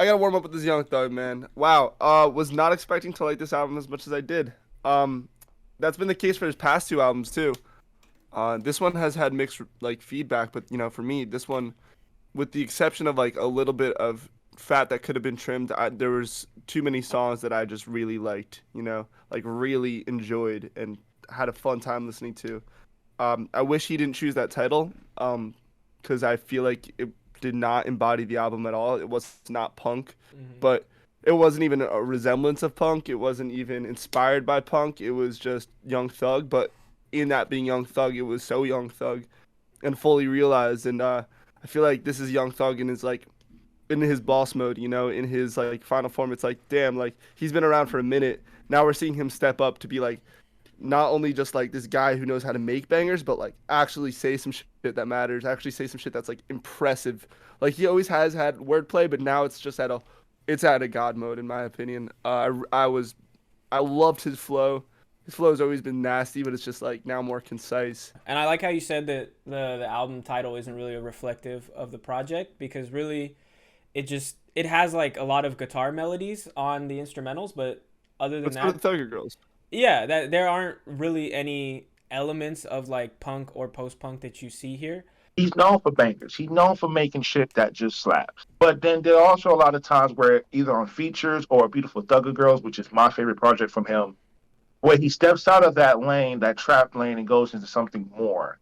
I gotta warm up with this Young Thug, man. Wow. Was not expecting to like this album as much as I did. Um, that's been the case for his past two albums too. This one has had mixed like feedback, but for me, this one, with the exception of like a little bit of fat that could have been trimmed, there was too many songs that I just really liked. Like really enjoyed and had a fun time listening to. I wish he didn't choose that title, because I feel like it did not embody the album at all. It was not punk, Hmm. but it wasn't even a resemblance of punk. It wasn't even inspired by punk. It was just Young Thug, but in that being Young Thug, it was so Young Thug and fully realized. And I feel like this is Young Thug in his like in his boss mode, in his like final form. It's like, damn, like he's been around for a minute. Now we're seeing him step up to be like not only just like this guy who knows how to make bangers, but like actually say some shit that matters, actually say some shit that's like impressive. Like he always has had wordplay, but now it's at a god mode in my opinion. I loved his flow. His flow has always been nasty, but it's just like now more concise. And I like how you said that the album title isn't really reflective of the project because really it has like a lot of guitar melodies on the instrumentals, but other than Let's go to that, the Thugger Girls. yeah, that there aren't really any elements of like punk or post punk that you see here. He's known for bangers. He's known for making shit that just slaps. But then there are also a lot of times where either on features or Beautiful Thugger Girls, which is my favorite project from him, where he steps out of that lane, that trap lane, and goes into something more.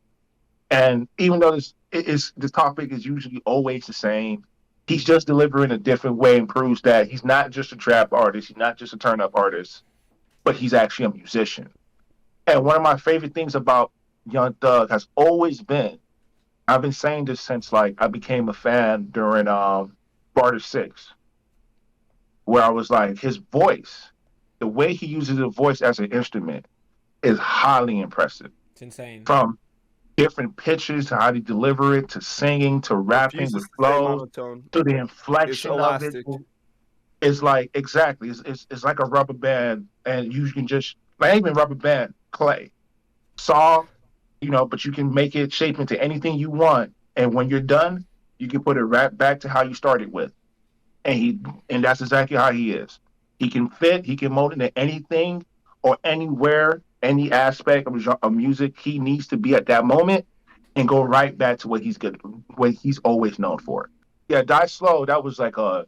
And even though the topic is usually always the same, he's just delivering a different way and proves that he's not just a trap artist, he's not just a turn up artist, but he's actually a musician. And one of my favorite things about Young Thug has always been, I've been saying this since like I became a fan during Barter Six, where I was like, his voice, the way he uses his voice as an instrument is highly impressive. It's insane. From different pitches to how to deliver it to singing to rapping with Refuses to stay flows monotone. to the It's inflection of it. elastic. It's like exactly it's like a rubber band and you can just like even rubber band clay soft, but you can make it shape into anything you want, and when you're done you can put it right back to how you started with. And that's exactly how he is. He can mold into anything or anywhere, any aspect of music he needs to be at that moment, and go right back to what he's good, what he's always known for. Yeah, Die Slow. That was like a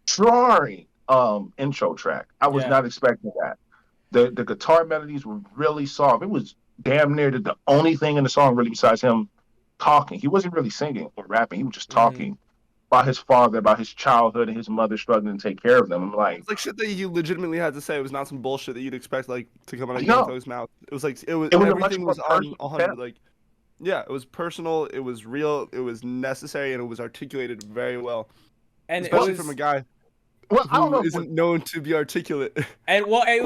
drawing intro track. I was Yeah. not expecting that. The guitar melodies were really soft. It was damn near the only thing in the song really besides him talking. He wasn't really singing or rapping. He was just Hmm. talking about his father, about his childhood and his mother struggling to take care of them. I'm like, It's like shit that he legitimately had to say. It was not some bullshit that you'd expect like to come out of Young no, Thug's mouth. It was like it was it was a much everything more was on personal 100. tale. Like yeah, it was personal. It was real. It was necessary, and it was articulated very well, And it Well, especially from a was guy I don't who know if it was, isn't known to be articulate. and well, well,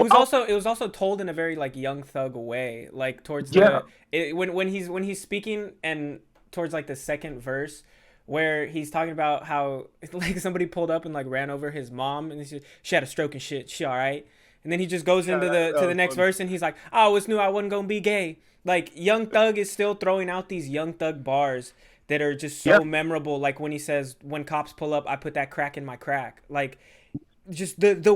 it was also told in a very like Young Thug way, like towards yeah, when he's speaking and towards like the second verse where he's talking about how like somebody pulled up and like ran over his mom and she had a stroke and shit. She all right? And then he just goes Yeah, into that, the that to the was next fun. verse and he's like, "I always knew I wasn't gonna be gay." Like Young Thug is still throwing out these Young Thug bars that are just yeah. so memorable. Like when he says, "When cops pull up, I put that crack in my crack." Like just the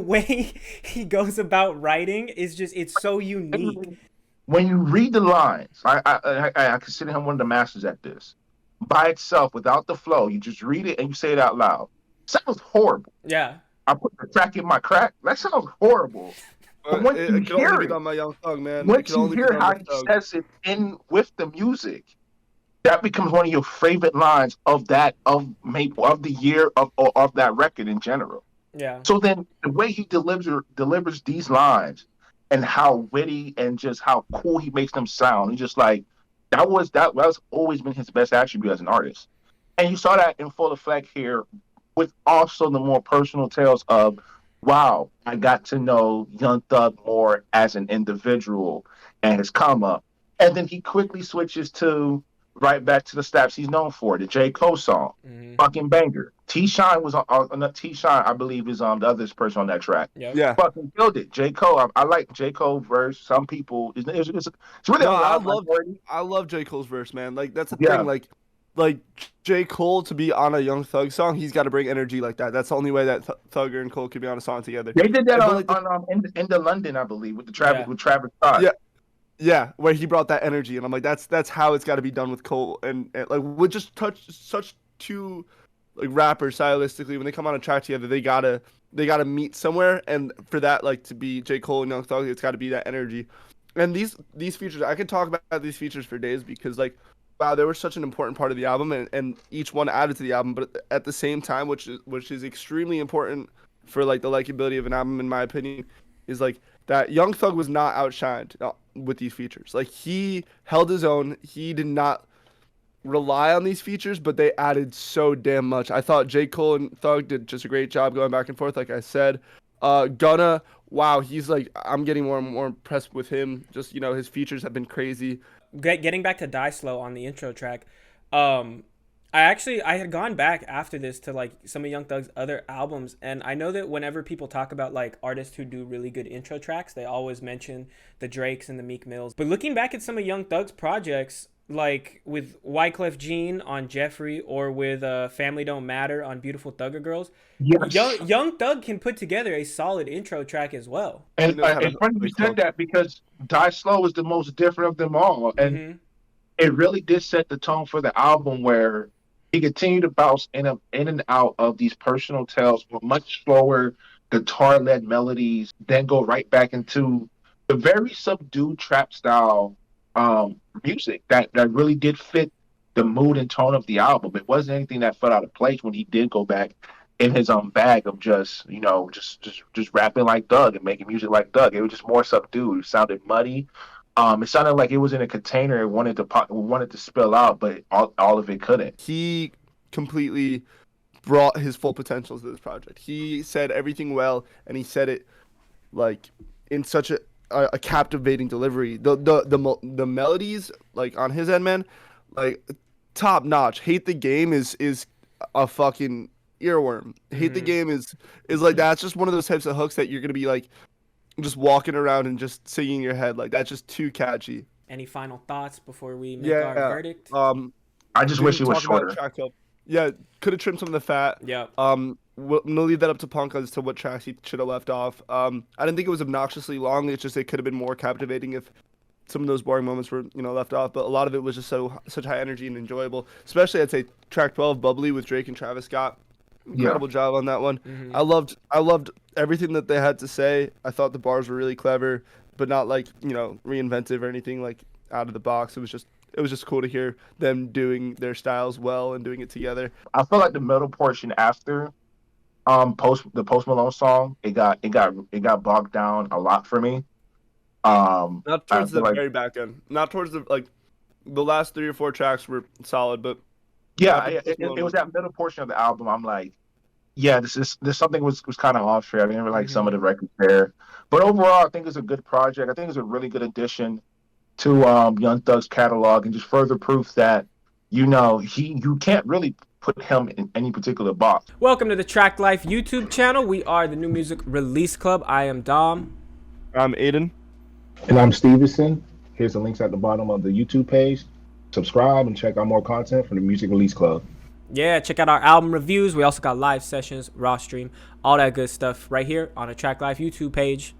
way he goes about writing is just it's so unique. When you read the lines, I consider him one of the masters at this. By itself, without the flow, you just read it and you say it out loud. Sounds horrible. Yeah. I put the crack in my crack. That sounds horrible. But But once it, you it could only hear be it, done by Young Thug, man. It once could you only be hear done how with he Thug. says it in with the music, that becomes one of your favorite lines of that of the year of that record in general. Yeah. So then the way he delivers these lines and how witty and just how cool he makes them sound, and just like that's always been his best attribute as an artist. And you saw that in full effect here with also the more personal tales of, wow, I got to know Young Thug more as an individual and his come up. And then he quickly switches to right back to the steps he's known for, the J. Cole song, Hmm. fucking banger. T Shine was on T Shine, I believe, is the other person on that track. Yep. Yeah. Fucking killed it. J. Cole, I like J. Cole verse. Some people, it's really a No, loud minority. I love J. Cole's verse, man. Like that's the thing. Yeah, Like like J. Cole to be on a Young Thug song, he's got to bring energy like that. That's the only way that Thugger and Cole could be on a song together. They did that I feel on like the, in the London, I believe, with the Yeah. Travis Scott. yeah, yeah, where he brought that energy, and I'm like, that's how it's got to be done with Cole, and like with just touch such two like rappers stylistically when they come on a track together, they gotta meet somewhere, and for that like to be J. Cole and Young Thug, it's got to be that energy. And these features, I could talk about these features for days because like, wow, they were such an important part of the album, and each one added to the album. But at the same time, which is extremely important for like the likability of an album, in my opinion, is like that Young Thug was not outshined with these features. Like he held his own. He did not rely on these features, but they added so damn much. I thought J. Cole and Thug did just a great job going back and forth, like I said. Gunna, wow, he's like, I'm getting more and more impressed with him. Just, his features have been crazy. Getting back to Die Slow on the intro track, I had gone back after this to like some of Young Thug's other albums, and I know that whenever people talk about like artists who do really good intro tracks, they always mention the Drakes and the Meek Mills. But looking back at some of Young Thug's projects, like with Wyclef Jean on Jeffrey, or with Family Don't Matter on Beautiful Thugger Girls, Yes. Young Thug can put together a solid intro track as well. And it's funny you said that because Die Slow is the most different of them all. And it really did set the tone for the album where he continued to bounce in and out of these personal tales with much slower guitar-led melodies, then go right back into the very subdued trap style music that really did fit the mood and tone of the album. It wasn't anything that felt out of place when he did go back in his bag of just rapping like Doug and making music like Doug. It was just more subdued. It sounded muddy. It sounded like it was in a container. It wanted to spill out, but all of it couldn't. He completely brought his full potential to this project. He said everything well, and he said it like in such a captivating delivery. The melodies like on his end, man, like top notch. Hate the Game is a fucking earworm. Hate the Game is like that's just one of those types of hooks that you're gonna be like just walking around and just singing in your head. Like that's just too catchy. Any final thoughts before we make our verdict? I just wish it was shorter. Yeah, could have trimmed some of the fat. Yeah. I'm gonna leave that up to Punk as to what tracks he should have left off. I didn't think it was obnoxiously long. It's just it could have been more captivating if some of those boring moments were left off. But a lot of it was just such high energy and enjoyable. Especially I'd say track 12, Bubbly with Drake and Travis Scott. Incredible job on that one. I loved everything that they had to say. I thought the bars were really clever, but not like reinventive or anything like out of the box. It was just cool to hear them doing their styles well and doing it together. I feel like the middle portion after the Post Malone song, it got bogged down a lot for me. Not towards the very back end. Not towards the last 3 or 4 tracks were solid, but yeah, it was that middle portion of the album. I'm like, yeah, this something was kind of off here. I didn't really like some of the records there, but overall, I think it's a good project. I think it's a really good addition to Young Thug's catalog, and just further proof that you can't really put him in any particular box. Welcome to the Traklife YouTube channel. We are the New Music Release Club. I am Dom. I'm Aiden. And I'm Stevenson. Here's the links at the bottom of the YouTube page. Subscribe and check out more content from the Music Release Club. Yeah, check out our album reviews. We also got live sessions, raw stream, all that good stuff right here on the Traklife YouTube page.